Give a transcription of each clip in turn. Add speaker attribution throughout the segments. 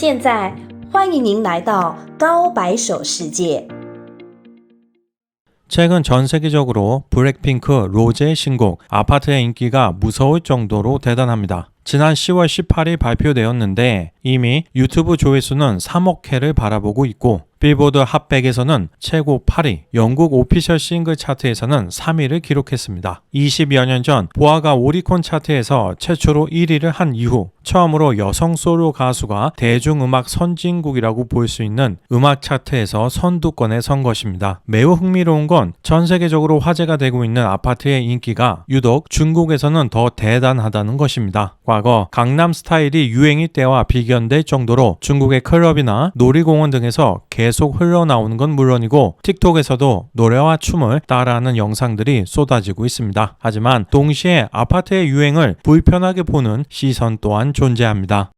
Speaker 1: 现在欢迎您来到高白手世界。
Speaker 2: 최근 전 세계적으로 블랙핑크 로제의 신곡 아파트의 인기가 무서울 정도로 대단합니다. 지난 10월 18일 발표되었는데 이미 유튜브 조회수는 3억 회를 바라보고 있고 빌보드 핫100에서는 최고 8위, 영국 오피셜 싱글 차트에서는 3위를 기록했습니다. 20여 년 전 보아가 오리콘 차트에서 최초로 1위를 한 이후 처음으로 여성 솔로 가수가 대중음악 선진국이라고 볼 수 있는 음악 차트에서 선두권에 선 것입니다. 매우 흥미로운 건 전 세계적으로 화제가 되고 있는 아파트의 인기가 유독 중국에서는 더 대단하다는 것입니다. 과거 강남 스타일이 유행일 때와 비견될 정도로 중국의 클럽이나 놀이공원 등에서 계속 흘러나오는 건 물론이고 틱톡에서도 노래와 춤을 따라하는 영상들이 쏟아지고 있습니다. 하지만 동시에 아파트의 유행을 불편하게 보는 시선 또한 존재합니다.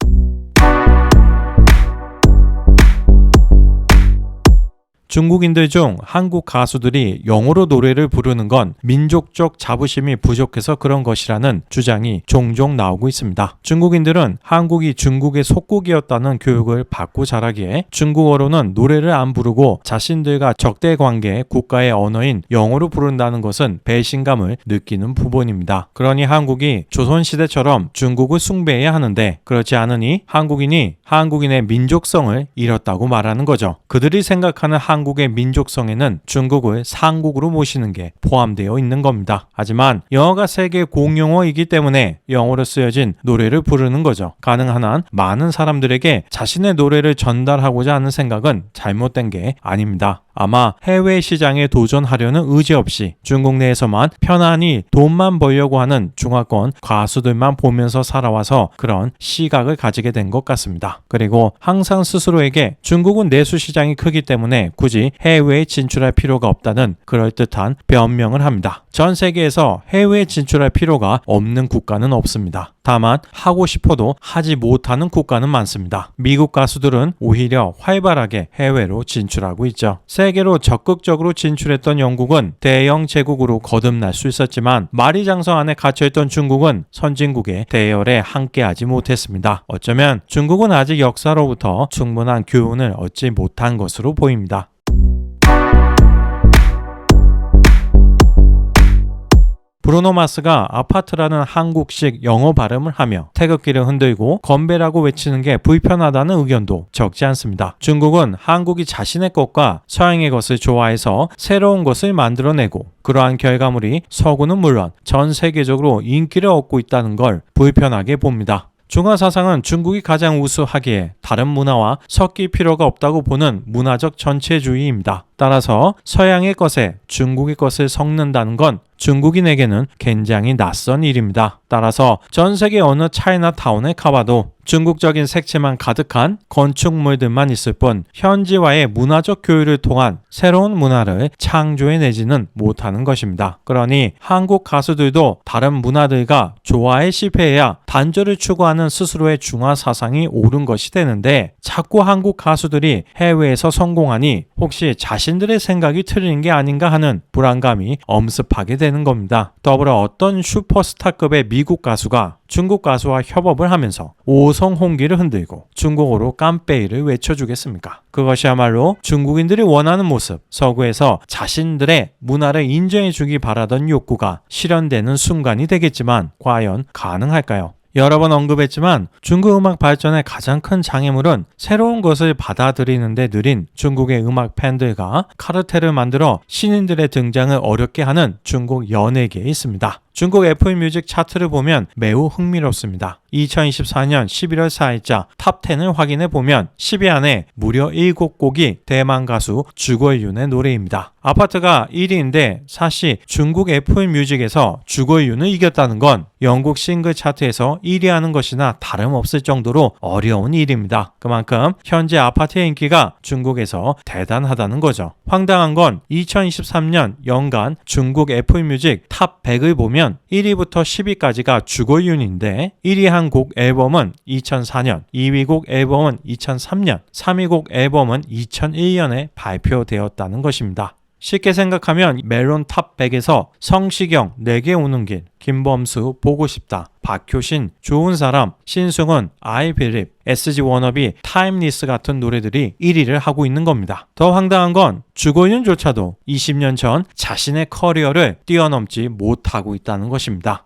Speaker 2: 중국인들 중 한국 가수들이 영어로 노래를 부르는 건 민족적 자부심이 부족해서 그런 것이라는 주장이 종종 나오고 있습니다. 중국인들은 한국이 중국의 속국이었다는 교육을 받고 자라기에 중국어로는 노래를 안 부르고 자신들과 적대 관계의 국가의 언어인 영어로 부른다는 것은 배신감을 느끼는 부분입니다. 그러니 한국이 조선시대처럼 중국을 숭배해야 하는데 그렇지 않으니 한국인이 한국인의 민족성을 잃었다고 말하는 거죠. 그들이 생각하는 한국의 민족성에는 중국을 상국으로 모시는 게 포함되어 있는 겁니다. 하지만 영어가 세계 공용어이기 때문에 영어로 쓰여진 노래를 부르는 거죠. 가능한 한 많은 사람들에게 자신의 노래를 전달하고자 하는 생각은 잘못된 게 아닙니다. 아마 해외 시장에 도전하려는 의지 없이 중국 내에서만 편안히 돈만 벌려고 하는 중화권 가수들만 보면서 살아와서 그런 시각을 가지게 된 것 같습니다. 그리고 항상 스스로에게 중국은 내수 시장이 크기 때문에 굳이 해외에 진출할 필요가 없다는 그럴듯한 변명을 합니다. 전 세계에서 해외에 진출할 필요가 없는 국가는 없습니다. 다만 하고 싶어도 하지 못하는 국가는 많습니다. 미국 가수들은 오히려 활발하게 해외로 진출하고 있죠. 세계로 적극적으로 진출했던 영국은 대영 제국으로 거듭날 수 있었지만 만리장성 안에 갇혀있던 중국은 선진국의 대열에 함께하지 못했습니다. 어쩌면 중국은 아직 역사로부터 충분한 교훈을 얻지 못한 것으로 보입니다. 브루노 마스가 아파트라는 한국식 영어 발음을 하며 태극기를 흔들고 건배라고 외치는 게 불편하다는 의견도 적지 않습니다. 중국은 한국이 자신의 것과 서양의 것을 좋아해서 새로운 것을 만들어내고 그러한 결과물이 서구는 물론 전 세계적으로 인기를 얻고 있다는 걸 불편하게 봅니다. 중화 사상은 중국이 가장 우수하기에 다른 문화와 섞일 필요가 없다고 보는 문화적 전체주의입니다. 따라서 서양의 것에 중국의 것을 섞는다는 건 중국인에게는 굉장히 낯선 일입니다. 따라서 전 세계 어느 차이나타운에 가봐도 중국적인 색채만 가득한 건축물들만 있을 뿐 현지와의 문화적 교류를 통한 새로운 문화를 창조해내지는 못하는 것입니다. 그러니 한국 가수들도 다른 문화들과 조화에 실패해야 단절을 추구하는 스스로의 중화 사상이 옳은 것이 되는데 자꾸 한국 가수들이 해외에서 성공하니 혹시 자신들의 생각이 틀린 게 아닌가 하는 불안감이 엄습하게 되는 겁니다. 더불어 어떤 슈퍼스타급의 미국 가수가 중국 가수와 협업을 하면서 오성홍기를 흔들고 중국어로 깜빼이를 외쳐주겠습니까? 그것이야말로 중국인들이 원하는 모습, 서구에서 자신들의 문화를 인정해주기 바라던 욕구가 실현되는 순간이 되겠지만 과연 가능할까요? 여러 번 언급했지만 중국 음악 발전의 가장 큰 장애물은 새로운 것을 받아들이는데 느린 중국의 음악 팬들과 카르텔을 만들어 신인들의 등장을 어렵게 하는 중국 연예계에 있습니다. 중국 애플뮤직 차트를 보면 매우 흥미롭습니다. 2024년 11월 4일자 탑10을 확인해 보면 10위 안에 무려 7곡이 대만 가수 주걸윤의 노래입니다. 아파트가 1위인데 사실 중국 애플뮤직에서 주걸윤을 이겼다는 건 영국 싱글 차트에서 1위 하는 것이나 다름없을 정도로 어려운 일입니다. 그만큼 현재 아파트의 인기가 중국에서 대단하다는 거죠. 황당한 건 2023년 연간 중국 애플뮤직 탑 100을 보면 1위부터 10위까지가 주걸윤인데 1위 한 곡 앨범은 2004년, 2위 곡 앨범은 2003년, 3위 곡 앨범은 2001년에 발표되었다는 것입니다. 쉽게 생각하면 멜론 탑 100에서 성시경 내게 오는 길, 김범수 보고 싶다, 박효신 좋은 사람, 신승훈 I Believe, SG 워너비 타임리스 같은 노래들이 1위를 하고 있는 겁니다. 더 황당한 건 주거윤조차도 20년 전 자신의 커리어를 뛰어넘지 못하고 있다는 것입니다.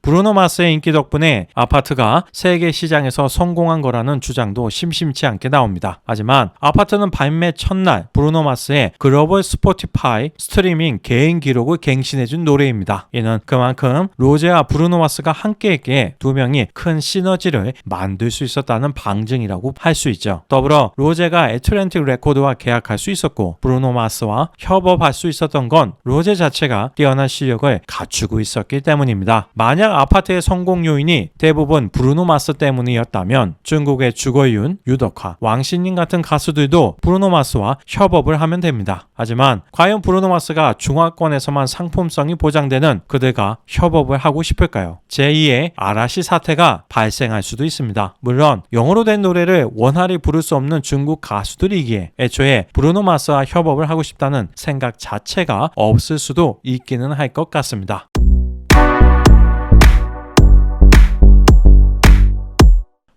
Speaker 2: 브루노 마스의 인기 덕분에 아파트가 세계 시장에서 성공한 거라는 주장도 심심치 않게 나옵니다. 하지만 아파트는 발매 첫날 브루노 마스의 글로벌 스포티파이 스트리밍 개인 기록을 갱신해준 노래입니다. 이는 그만큼 로제와 브루노 마스가 함께했기에 두 명이 큰 시너지를 만들 수 있었다는 방증이라고 할 수 있죠. 더불어 로제가 애틀랜틱 레코드와 계약할 수 있었고 브루노 마스와 협업할 수 있었던 건 로제 자체가 뛰어난 실력을 갖추고 있었기 때문입니다. 만약 아파트의 성공 요인이 대부분 브루노 마스 때문이었다면 중국의 주거윤, 유덕화, 왕신님 같은 가수들도 브루노 마스와 협업을 하면 됩니다. 하지만 과연 브루노 마스가 중화권에서만 상품성이 보장되는 그들과 협업을 하고 싶을까요? 제2의 아라시 사태가 발생할 수도 있습니다. 물론 영어로 된 노래를 원활히 부를 수 없는 중국 가수들이기에 애초에 브루노 마스와 협업을 하고 싶다는 생각 자체가 없을 수도 있기는 할 것 같습니다.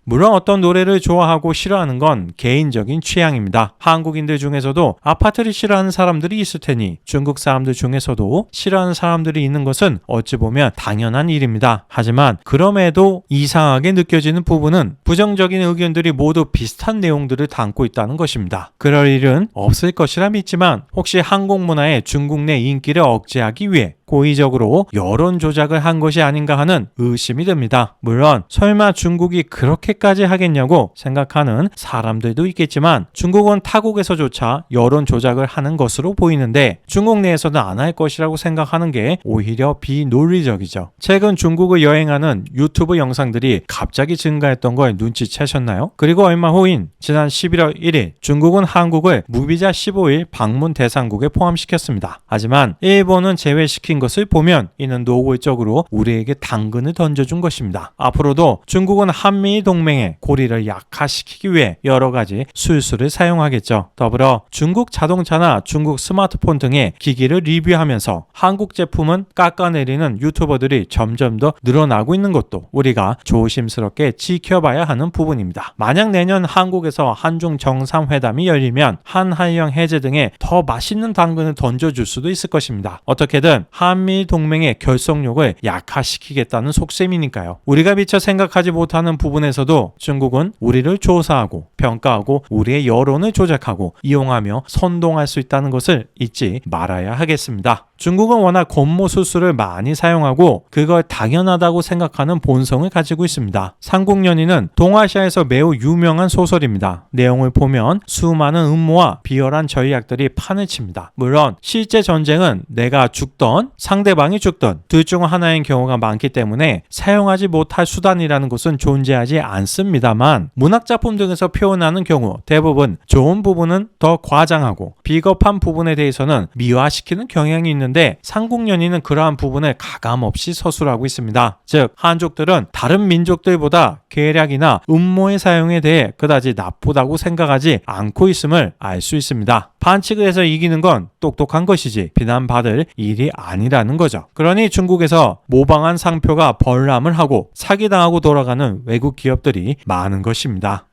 Speaker 2: 물론 어떤 노래를 좋아하고 싫어하는 건 개인적인 취향입니다. 한국인들 중에서도 아파트를 싫어하는 사람들이 있을 테니 중국 사람들 중에서도 싫어하는 사람들이 있는 것은 어찌 보면 당연한 일입니다. 하지만 그럼에도 이상하게 느껴지는 부분은 부정적인 의견들이 모두 비슷한 내용들을 담고 있다는 것입니다. 그럴 일은 없을 것이라 믿지만 혹시 한국 문화의 중국 내 인기를 억제하기 위해 고의적으로 여론 조작을 한 것이 아닌가 하는 의심이 듭니다. 물론 설마 중국이 그렇게까지 하겠냐고 생각하는 사람들도 있겠지만 중국은 타국에서조차 여론 조작을 하는 것으로 보이는데 중국 내에서는 안 할 것이라고 생각하는 게 오히려 비논리적이죠. 최근 중국을 여행하는 유튜브 영상들이 갑자기 증가했던 걸 눈치채셨나요? 그리고 얼마 후인 지난 11월 1일 중국은 한국을 무비자 15일 방문 대상국에 포함시켰습니다. 하지만 일본은 제외시킨 것을 보면 이는 노골적으로 우리에게 당근을 던져준 것입니다. 앞으로도 중국은 한미 동맹의 고리를 약화시키기 위해 여러 가지 술수를 사용하겠죠. 더불어 중국 자동차나 중국 스마트폰 등의 기기를 리뷰하면서 한국 제품은 깎아내리는 유튜버들이 점점 더 늘어나고 있는 것도 우리가 조심스럽게 지켜봐야 하는 부분입니다. 만약 내년 한국에서 한중 정상회담이 열리면 한한령 해제 등의 더 맛있는 당근을 던져줄 수도 있을 것입니다. 어떻게든 한미 동맹의 결속력을 약화시키겠다는 속셈이니까요. 우리가 미처 생각하지 못하는 부분에서도 중국은 우리를 조사하고 평가하고 우리의 여론을 조작하고 이용하며 선동할 수 있다는 것을 잊지 말아야 하겠습니다. 중국은 워낙 권모술수를 많이 사용하고 그걸 당연하다고 생각하는 본성을 가지고 있습니다. 삼국연의는 동아시아에서 매우 유명한 소설입니다. 내용을 보면 수많은 음모와 비열한 전략들이 판을 칩니다. 물론 실제 전쟁은 내가 죽던 상대방이 죽던 둘 중 하나인 경우가 많기 때문에 사용하지 못할 수단이라는 것은 존재하지 않습니다만 문학작품 등에서 표현하는 경우 대부분 좋은 부분은 더 과장하고 비겁한 부분에 대해서는 미화시키는 경향이 있는데 삼국연의는 그러한 부분을 가감없이 서술하고 있습니다. 즉 한족들은 다른 민족들보다 계략이나 음모의 사용에 대해 그다지 나쁘다고 생각하지 않고 있음을 알 수 있습니다. 반칙을 해서 이기는 건 똑똑한 것이지 비난받을 일이 아니라는 거죠. 그러니 중국에서 모방한 상표가 벌람을 하고 사기당하고 돌아가는 외국 기업들이 많은 것입니다.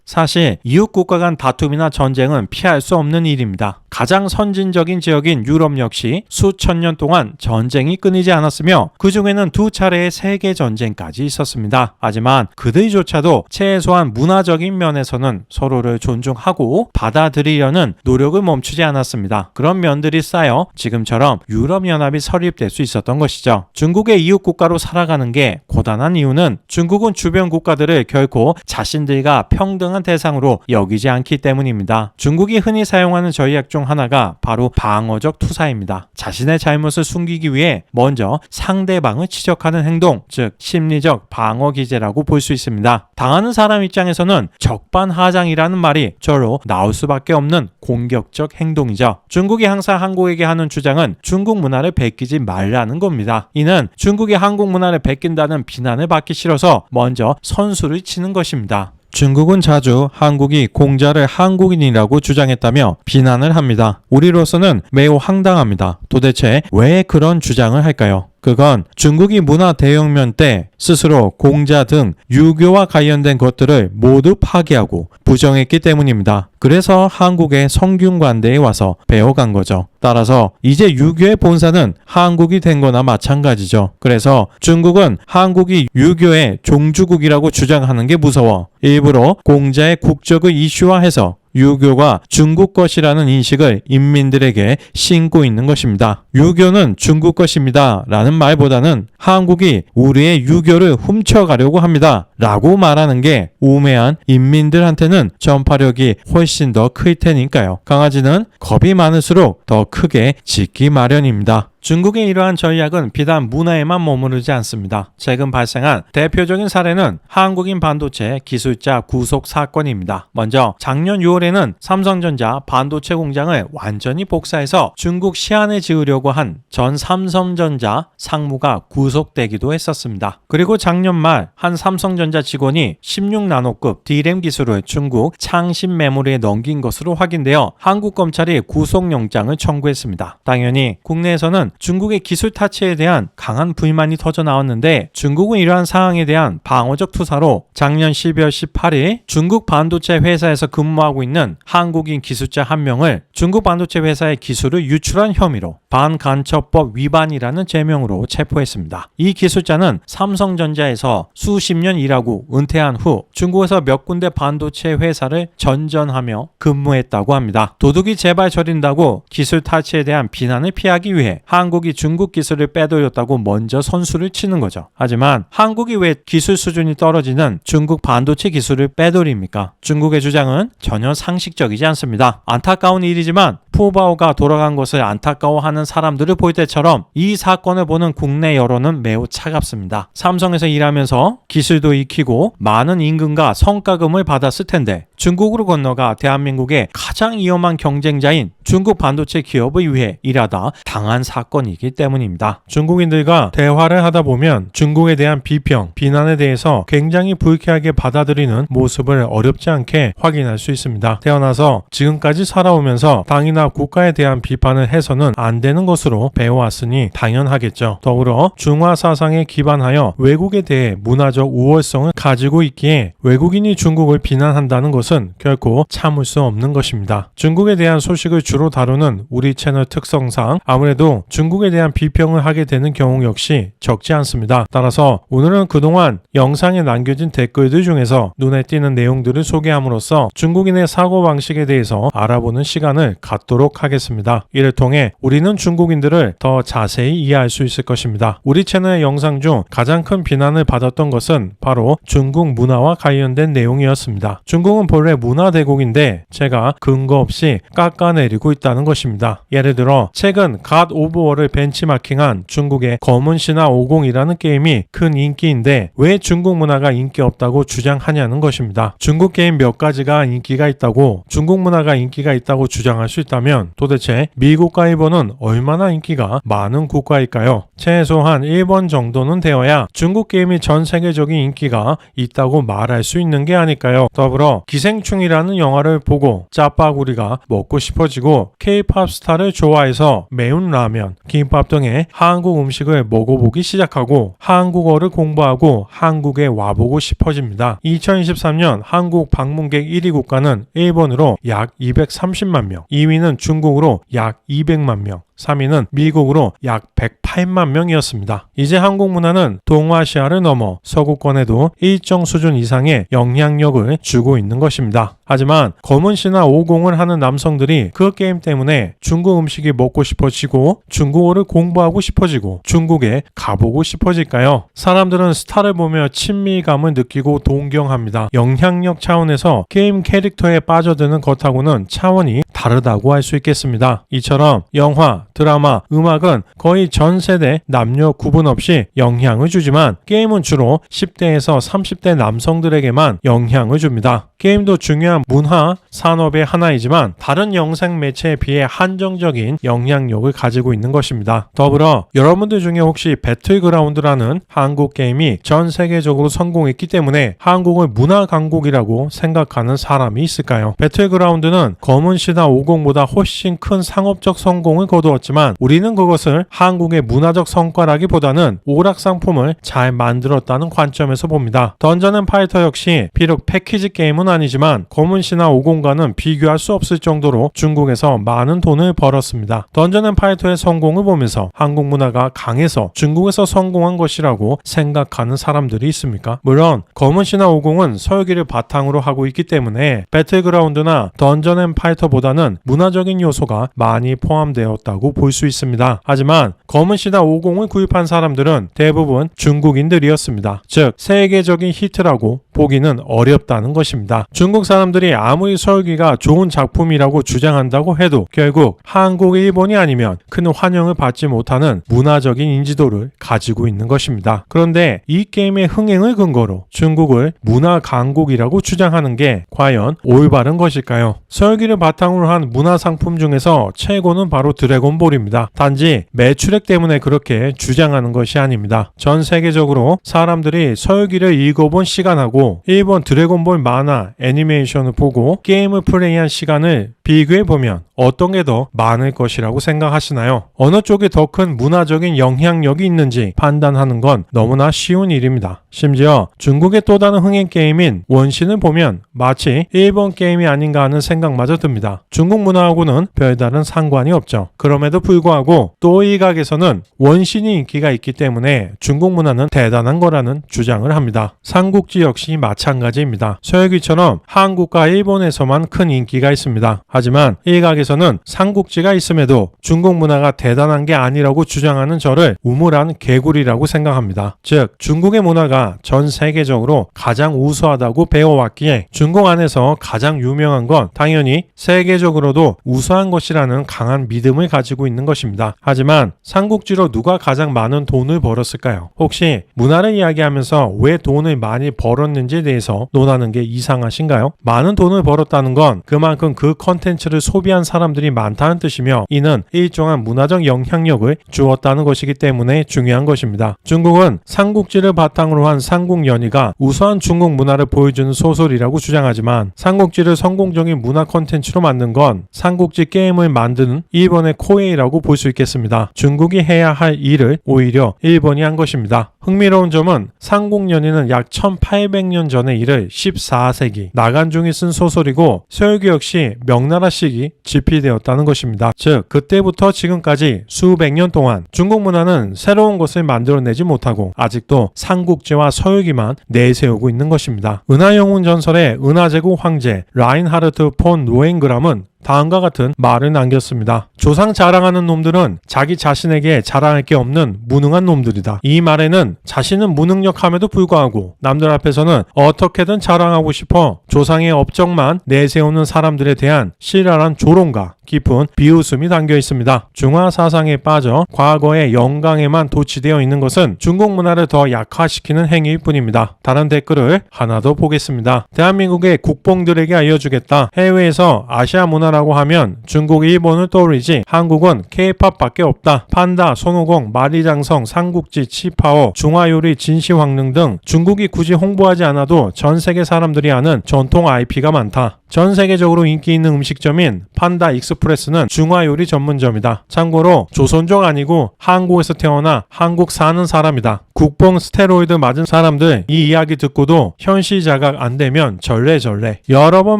Speaker 2: 사실 이웃 국가 간 다툼이나 전쟁은 피할 수 없는 일입니다. 가장 선진적인 지역인 유럽 역시 수천 년 동안 전쟁이 끊이지 않았으며 그 중에는 두 차례의 세계 전쟁까지 있었습니다. 하지만 그들조차도 최소한 문화적인 면에서는 서로를 존중하고 받아들이려는 노력을 멈추지 않았습니다. 그런 면들이 쌓여 지금처럼 유럽연합이 설립될 수 있었던 것이죠. 중국의 이웃 국가로 살아가는 게 고단한 이유는 중국은 주변 국가들을 결코 자신들과 평등한 대상으로 여기지 않기 때문입니다. 중국이 흔히 사용하는 전략 중 중 하나가 바로 방어적 투사입니다. 자신의 잘못을 숨기기 위해 먼저 상대방을 지적하는 행동, 즉 심리적 방어 기제라고 볼 수 있습니다. 당하는 사람 입장에서는 적반하장이라는 말이 저로 나올 수밖에 없는 공격적 행동이죠. 중국이 항상 한국에게 하는 주장은 중국 문화를 베끼지 말라는 겁니다. 이는 중국이 한국 문화를 베낀다는 비난을 받기 싫어서 먼저 선수를 치는 것입니다. 중국은 자주 한국이 공자를 한국인이라고 주장했다며 비난을 합니다. 우리로서는 매우 황당합니다. 도대체 왜 그런 주장을 할까요? 그건 중국이 문화 대혁명 때 스스로 공자 등 유교와 관련된 것들을 모두 파기하고 부정했기 때문입니다. 그래서 한국의 성균관대에 와서 배워간 거죠. 따라서 이제 유교의 본사는 한국이 된 거나 마찬가지죠. 그래서 중국은 한국이 유교의 종주국이라고 주장하는 게 무서워 일부러 공자의 국적을 이슈화해서 유교가 중국 것이라는 인식을 인민들에게 심고 있는 것입니다. 유교는 중국 것입니다 라는 말보다는 한국이 우리의 유교를 훔쳐가려고 합니다 라고 말하는 게 우매한 인민들한테는 전파력이 훨씬 더 클 테니까요. 강아지는 겁이 많을수록 더 크게 짖기 마련입니다. 중국의 이러한 전략은 비단 문화에만 머무르지 않습니다. 최근 발생한 대표적인 사례는 한국인 반도체 기술자 구속 사건입니다. 먼저 작년 6월에는 삼성전자 반도체 공장을 완전히 복사해서 중국 시안에 지으려고 한 전 삼성전자 상무가 구속되기도 했었습니다. 그리고 작년 말 한 삼성전자 직원이 16나노급 D램 기술을 중국 창신 메모리에 넘긴 것으로 확인되어 한국 검찰이 구속영장을 청구했습니다. 당연히 국내에서는 중국의 기술 타치에 대한 강한 불만이 터져 나왔는데 중국은 이러한 상황에 대한 방어적 투사로 작년 12월 18일 중국 반도체 회사에서 근무하고 있는 한국인 기술자 한 명을 중국 반도체 회사의 기술을 유출한 혐의로 반간첩법 위반이라는 죄명으로 체포했습니다. 이 기술자는 삼성전자에서 수십 년 일하고 은퇴한 후 중국에서 몇 군데 반도체 회사를 전전하며 근무했다고 합니다. 도둑이 제발 저린다고 기술 타치에 대한 비난을 피하기 위해 한국이 중국 기술을 빼돌렸다고 먼저 선수를 치는 거죠. 하지만 한국이 왜 기술 수준이 떨어지는 중국 반도체 기술을 빼돌립니까? 중국의 주장은 전혀 상식적이지 않습니다. 안타까운 일이지만 푸바오가 돌아간 것을 안타까워하는 사람들을 볼 때처럼 이 사건을 보는 국내 여론은 매우 차갑습니다. 삼성에서 일하면서 기술도 익히고 많은 임금과 성과금을 받았을 텐데 중국으로 건너가 대한민국의 가장 위험한 경쟁자인 중국 반도체 기업을 위해 일하다 당한 사건이기 때문입니다. 중국인들과 대화를 하다 보면 중국에 대한 비평, 비난에 대해서 굉장히 불쾌하게 받아들이는 모습을 어렵지 않게 확인할 수 있습니다. 태어나서 지금까지 살아오면서 당이나 국가에 대한 비판을 해서는 안 되는 것으로 배워왔으니 당연하겠죠. 더불어 중화 사상에 기반하여 외국에 대해 문화적 우월성을 가지고 있기에 외국인이 중국을 비난한다는 것은 결코 참을 수 없는 것입니다. 중국에 대한 소식을 주로 다루는 우리 채널 특성상 아무래도 중국에 대한 비평을 하게 되는 경우 역시 적지 않습니다. 따라서 오늘은 그동안 영상에 남겨진 댓글들 중에서 눈에 띄는 내용들을 소개함으로써 중국인의 사고방식에 대해서 알아보는 시간을 갖도록 하겠습니다. 이를 통해 우리는 중국인들을 더 자세히 이해할 수 있을 것입니다. 우리 채널의 영상 중 가장 큰 비난을 받았던 것은 바로 중국 문화와 관련된 내용이었습니다. 중국은 본래 문화 대국인데 제가 근거 없이 깎아내리고 있다는 것입니다. 예를 들어 최근 갓 오브 워를 벤치마킹한 중국의 검은 신화 50이라는 게임이 큰 인기인데 왜 중국 문화가 인기 없다고 주장하냐는 것입니다. 중국 게임 몇 가지가 인기가 있다고 중국 문화가 인기가 있다고 주장할 수 있다면 도대체 미국과 일본은 얼마나 인기가 많은 국가일까요? 최소한 1번 정도는 되어야 중국 게임이 전 세계적인 인기가 있다고 말할 수 있는 게 아닐까요? 더불어 기생충이라는 영화를 보고 짜파구리가 먹고 싶어지고 K-팝 스타를 좋아해서 매운 라면, 김밥 등의 한국 음식을 먹어보기 시작하고 한국어를 공부하고 한국에 와보고 싶어집니다. 2023년 한국 방문객 1위 국가는 일본으로 약 230만 명, 2위는 중국으로 약 200만 명, 3위는 미국으로 약 108만 명이었습니다. 이제 한국 문화는 동아시아를 넘어 서구권에도 일정 수준 이상의 영향력을 주고 있는 것입니다. 하지만 검은씨나 오공을 하는 남성들이 그 게임 때문에 중국 음식이 먹고 싶어지고 중국어를 공부하고 싶어지고 중국에 가보고 싶어질까요? 사람들은 스타를 보며 친밀감을 느끼고 동경합니다. 영향력 차원에서 게임 캐릭터에 빠져드는 것하고는 차원이 다르다고 할 수 있겠습니다. 이처럼 영화, 드라마, 음악은 거의 전 세대 남녀 구분 없이 영향을 주지만 게임은 주로 10대에서 30대 남성들에게만 영향을 줍니다. 게임도 중요한 문화, 산업의 하나이지만 다른 영상 매체에 비해 한정적인 영향력을 가지고 있는 것입니다. 더불어 여러분들 중에 혹시 배틀그라운드라는 한국 게임이 전 세계적으로 성공했기 때문에 한국을 문화 강국이라고 생각하는 사람이 있을까요? 배틀그라운드는 검은시나 오공보다 훨씬 큰 상업적 성공을 거두었지만 우리는 그것을 한국의 문화적 성과라기보다는 오락상품을 잘 만들었다는 관점에서 봅니다. 던전앤파이터 역시 비록 패키지 게임은 아니지만 검은시나 오공과는 비교할 수 없을 정도로 중국에서 많은 돈을 벌었습니다. 던전앤파이터의 성공을 보면서 한국 문화가 강해서 중국에서 성공한 것이라고 생각하는 사람들이 있습니까? 물론 검은시나 오공은 설계를 바탕으로 하고 있기 때문에 배틀그라운드나 던전앤파이터보다는 문화적인 요소가 많이 포함되었다고 볼 수 있습니다. 하지만 검은시나 오공을 구입한 사람들은 대부분 중국인들이었습니다. 즉 세계적인 히트라고 보기는 어렵다는 것입니다. 중국 사람들이 아무리 설계가 좋은 작품이라고 주장한다고 해도 결국 한국, 일본이 아니면 큰 환영을 받지 못하는 문화적인 인지도를 가지고 있는 것입니다. 그런데 이 게임의 흥행을 근거로 중국을 문화 강국이라고 주장하는 게 과연 올바른 것일까요? 설계를 바탕으로 한 문화 상품 중에서 최고는 바로 드래곤볼입니다. 단지 매출액 때문에 그렇게 주장하는 것이 아닙니다. 전 세계적으로 사람들이 설계를 읽어본 시간하고 일본 드래곤볼 만화, 애니메이션을 보고 게임을 플레이한 시간을 비교해보면 어떤 게 더 많을 것이라고 생각하시나요? 어느 쪽이 더 큰 문화적인 영향력이 있는지 판단하는 건 너무나 쉬운 일입니다. 심지어 중국의 또 다른 흥행 게임인 원신을 보면 마치 일본 게임이 아닌가 하는 생각마저 듭니다. 중국 문화하고는 별다른 상관이 없죠. 그럼에도 불구하고 또 이 각에서는 원신이 인기가 있기 때문에 중국 문화는 대단한 거라는 주장을 합니다. 삼국지 역시 마찬가지입니다. 서열기처럼 한국과 일본에서만 큰 인기가 있습니다. 하지만 일각에서는 삼국지가 있음에도 중국 문화가 대단한 게 아니라고 주장하는 저를 우물한 개구리라고 생각합니다. 즉 중국의 문화가 전 세계적으로 가장 우수하다고 배워왔기에 중국 안에서 가장 유명한 건 당연히 세계적으로도 우수한 것이라는 강한 믿음을 가지고 있는 것입니다. 하지만 삼국지로 누가 가장 많은 돈을 벌었을까요? 혹시 문화를 이야기하면서 왜 돈을 많이 벌었는지에 대해서 논하는 게 이상하신가요? 많은 돈을 벌었다는 건 그만큼 그 컨텐츠를 소비한 사람들이 많다는 뜻이며 이는 일정한 문화적 영향력을 주었다는 것이기 때문에 중요한 것입니다. 중국은 삼국지를 바탕으로 한 삼국연의가 우수한 중국 문화를 보여주는 소설이라고 주장하지만 삼국지를 성공적인 문화 컨텐츠로 만든 건 삼국지 게임을 만드는 일본의 코에이라고 볼 수 있겠습니다. 중국이 해야 할 일을 오히려 일본이 한 것입니다. 흥미로운 점은 삼국연의는 약 1800년 전의 일을 14세기 나간중이 쓴 소설이고 서열기 역시 명나라식이 집필되었다는 것입니다. 즉 그때부터 지금까지 수백 년 동안 중국 문화는 새로운 것을 만들어내지 못하고 아직도 삼국지와 서열기만 내세우고 있는 것입니다. 은하영웅 전설의 은하제국 황제 라인하르트 폰 로엥그람은 다음과 같은 말을 남겼습니다. 조상 자랑하는 놈들은 자기 자신에게 자랑할 게 없는 무능한 놈들이다. 이 말에는 자신은 무능력함에도 불구하고 남들 앞에서는 어떻게든 자랑하고 싶어 조상의 업적만 내세우는 사람들에 대한 신랄한 조롱과 깊은 비웃음이 담겨 있습니다. 중화 사상에 빠져 과거의 영광에만 도취되어 있는 것은 중국 문화를 더 약화시키는 행위일 뿐입니다. 다른 댓글을 하나 더 보겠습니다. 대한민국의 국뽕들에게 알려주겠다. 해외에서 아시아 문화라고 하면 중국, 일본을 떠올리지 한국은 K-POP 밖에 없다. 판다, 손오공, 마리장성, 삼국지, 치파오, 중화요리, 진시황릉 등 중국이 굳이 홍보하지 않아도 전 세계 사람들이 아는 전통 IP가 많다. 전 세계적으로 인기 있는 음식점인 판다 익스프레스는 중화요리 전문점이다. 참고로 조선족 아니고 한국에서 태어나 한국 사는 사람이다. 국뽕 스테로이드 맞은 사람들 이 이야기 듣고도 현시 자각 안 되면 절레절레. 여러 번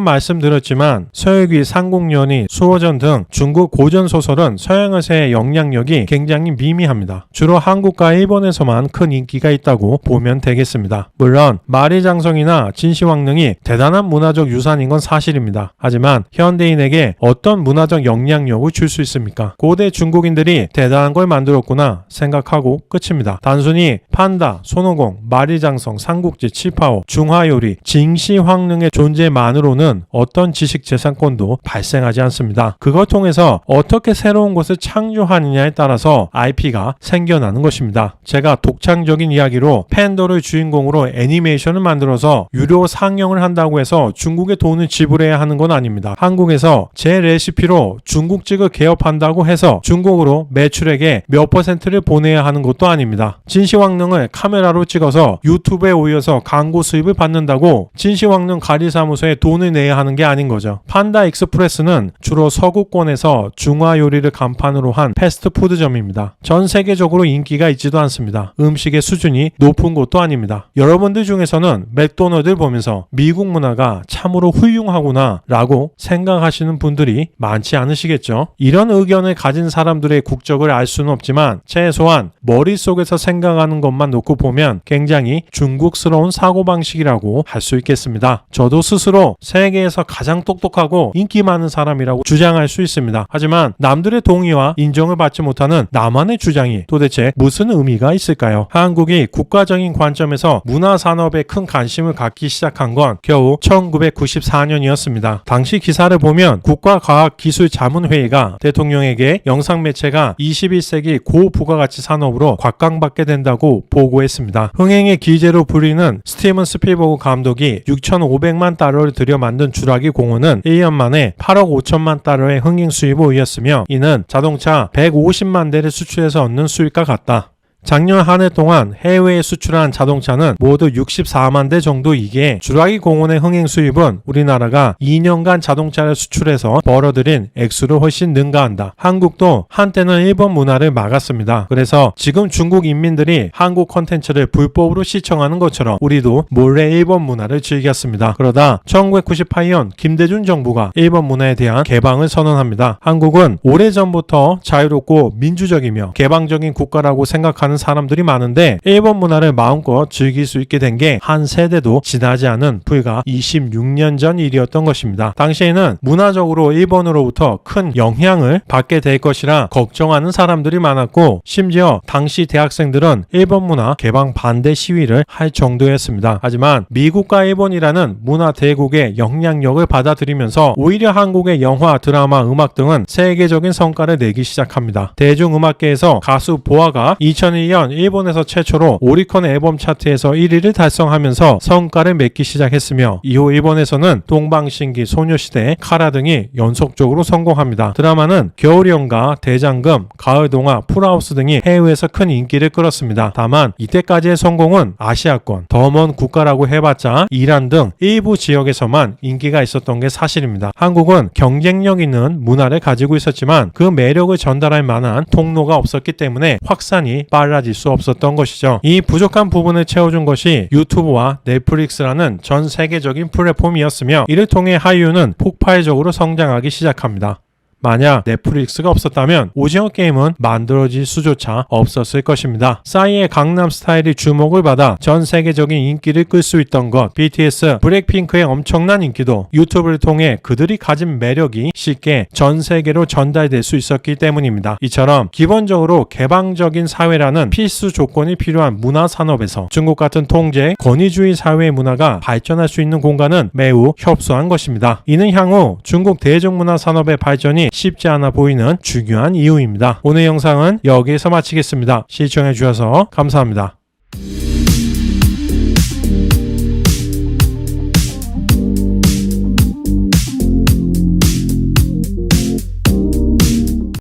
Speaker 2: 말씀드렸지만 서유기, 삼국연의, 수호전 등 중국 고전 소설은 서양에서의 영향력이 굉장히 미미합니다. 주로 한국과 일본에서만 큰 인기가 있다고 보면 되겠습니다. 물론 마리장성이나 진시황릉이 대단한 문화적 유산인 건 사실입니다. 하지만 현대인에게 어떤 문화적 영향력을 줄 수 있습니까? 고대 중국인들이 대단한 걸 만들었구나 생각하고 끝입니다. 단순히 판다, 손오공, 마리장성, 삼국지, 칠파오, 중화요리, 진시황릉의 존재만으로는 어떤 지식재산권도 발생하지 않습니다. 그걸 통해서 어떻게 새로운 것을 창조하느냐에 따라서 IP가 생겨나는 것입니다. 제가 독창적인 이야기로 팬더를 주인공으로 애니메이션을 만들어서 유료 상영을 한다고 해서 중국에 돈을 지불해야 하는 건 아닙니다. 한국에서 제 레시피로 중국집을 개업한다고 해서 중국으로 매출액의 몇 %를 보내야 하는 것도 아닙니다. 진시황릉을 카메라로 찍어서 유튜브에 올려서 광고 수입을 받는다고 진시황릉 관리사무소에 돈을 내야 하는 게 아닌 거죠. 판다 익스프레스는 주로 서구권에서 중화 요리를 간판으로 한 패스트푸드점입니다. 전 세계적으로 인기가 있지도 않습니다. 음식의 수준이 높은 곳도 아닙니다. 여러분들 중에서는 맥도날드를 보면서 미국 문화가 참으로 훌륭하구나 라고 생각하시는 분들이 많지 않으시겠죠. 이런 의견을 가진 사람들의 국적을 알 수는 없지만 최소한 머릿속에서 생각하는 것만 놓고 보면 굉장히 중국스러운 사고방식이라고 할 수 있겠습니다. 저도 스스로 세계에서 가장 똑똑하고 인기 많은 사람이라고 주장할 수 있습니다. 하지만 남들의 동의와 인정을 받지 못하는 나만의 주장이 도대체 무슨 의미가 있을까요? 한국이 국가적인 관점에서 문화산업에 큰 관심을 갖기 시작한 건 겨우 1994년이었습니다. 당시 기사를 보면 국가과학기술자문회의가 대통령에게 영상매체가 21세기 고부가가치 산업으로 곽강받게 된다고 보고했습니다. 흥행의 기재로 불리는 스티븐 스필버그 감독이 6,500만 달러를 들여 만든 주라기 공원은 1년 만에 8억 5천만 달러의 흥행 수입을 올렸으며 이는 자동차 150만 대를 수출해서 얻는 수익과 같다. 작년 한 해 동안 해외에 수출한 자동차는 모두 64만 대 정도이기에 주라기 공원의 흥행 수입은 우리나라가 2년간 자동차를 수출해서 벌어들인 액수를 훨씬 능가한다. 한국도 한때는 일본 문화를 막았습니다. 그래서 지금 중국 인민들이 한국 콘텐츠를 불법으로 시청하는 것처럼 우리도 몰래 일본 문화를 즐겼습니다. 그러다 1998년 김대중 정부가 일본 문화에 대한 개방을 선언합니다. 한국은 오래전부터 자유롭고 민주적이며 개방적인 국가라고 생각하는 사람들이 많은데 일본 문화를 마음껏 즐길 수 있게 된 게 한 세대도 지나지 않은 불과 26년 전 일이었던 것입니다. 당시에는 문화적으로 일본으로부터 큰 영향을 받게 될 것이라 걱정하는 사람들이 많았고 심지어 당시 대학생들은 일본 문화 개방 반대 시위를 할 정도였습니다. 하지만 미국과 일본이라는 문화 대국의 영향력을 받아들이면서 오히려 한국의 영화, 드라마, 음악 등은 세계적인 성과를 내기 시작합니다. 대중음악계에서 가수 보아가 2001년 일본에서 최초로 오리콘 앨범 차트에서 1위를 달성하면서 성과를 맺기 시작했으며 이후 일본에서는 동방신기, 소녀시대, 카라 등이 연속적으로 성공합니다. 드라마는 겨울연가, 대장금, 가을동화, 풀하우스 등이 해외에서 큰 인기를 끌었습니다. 다만 이때까지의 성공은 아시아권, 더 먼 국가라고 해봤자 이란 등 일부 지역에서만 인기가 있었던 게 사실입니다. 한국은 경쟁력 있는 문화를 가지고 있었지만 그 매력을 전달할 만한 통로가 없었기 때문에 확산이 빨라질 수 없었던 것이죠. 이 부족한 부분을 채워준 것이 유튜브와 넷플릭스라는 전 세계적인 플랫폼이었으며 이를 통해 한류는 폭발적으로 성장하기 시작합니다. 만약 넷플릭스가 없었다면 오징어 게임은 만들어질 수조차 없었을 것입니다. 싸이의 강남 스타일이 주목을 받아 전 세계적인 인기를 끌 수 있던 것, BTS, 블랙핑크의 엄청난 인기도 유튜브를 통해 그들이 가진 매력이 쉽게 전 세계로 전달될 수 있었기 때문입니다. 이처럼 기본적으로 개방적인 사회라는 필수 조건이 필요한 문화산업에서 중국 같은 통제, 권위주의 사회의 문화가 발전할 수 있는 공간은 매우 협소한 것입니다. 이는 향후 중국 대중문화산업의 발전이 쉽지 않아 보이는 중요한 이유입니다. 오늘 영상은 여기에서 마치겠습니다. 시청해 주셔서 감사합니다.